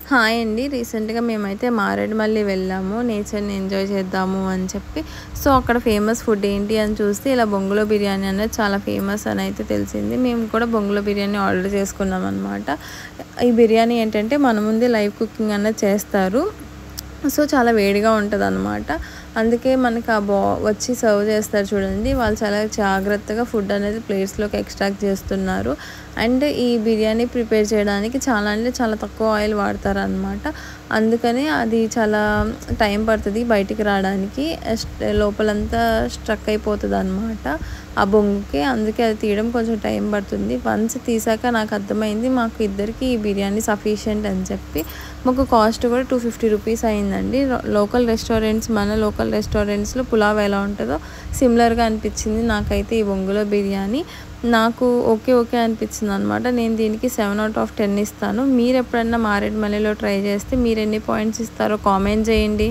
Hi అండి. రీసెంట్‌గా మేమైతే మారేడుమల్లి వెళ్ళాము. నేచర్‌ని ఎంజాయ్ చేద్దాము అని చెప్పి. సో, అక్కడ ఫేమస్ ఫుడ్ ఏంటి అని చూస్తే ఇలా బొంగులో బిర్యానీ అనేది చాలా ఫేమస్ అని అయితే తెలిసింది. మేము కూడా బొంగులో బిర్యానీ ఆర్డర్ చేసుకున్నామనమాట. ఈ బిర్యానీ ఏంటంటే మన ముందే లైవ్ కుకింగ్ అన్నది చేస్తారు. సో, చాలా వేడిగా ఉంటదనమాట. అందుకే మనకు వచ్చి సర్వ్ చేస్తారు చూడండి. వాళ్ళు చాలా జాగ్రత్తగా ఫుడ్ అనేది ప్లేట్స్‌లోకి ఎక్స్ట్రాక్ట్ చేస్తున్నారు. అండ్ ఈ బిర్యానీ ప్రిపేర్ చేయడానికి చాలా అంటే చాలా తక్కువ ఆయిల్ వాడతారనమాట. అందుకని అది చాలా టైం పడుతది బయటికి రావడానికి. లోపలంతా స్ట్రక్ అయిపోతదనమాట ఆ బొంగుకి. అందుకే అది తీయడం కొంచెం టైం పడుతుంది. వన్స్ తీసాక నాకు అర్థమైంది మాకు ఇద్దరికి ఈ బిర్యానీ సఫిషియెంట్ అని చెప్పి. మాకు కాస్ట్ కూడా 250 రూపీస్ అయిందండి. మన లోకల్ రెస్టారెంట్స్‌లో పులావ్ ఎలా ఉంటుందో సిమిలర్‌గా అనిపించింది నాకైతే ఈ బొంగులో బిర్యానీ. నాకు ఓకే అనిపించింది అనమాట. నేను దీనికి 7/10 ఇస్తాను. మీరు ఎప్పుడన్నా మారేడుమల్లిలో ట్రై చేస్తే మీరు ఎన్ని పాయింట్స్ ఇస్తారో కామెంట్ చేయండి.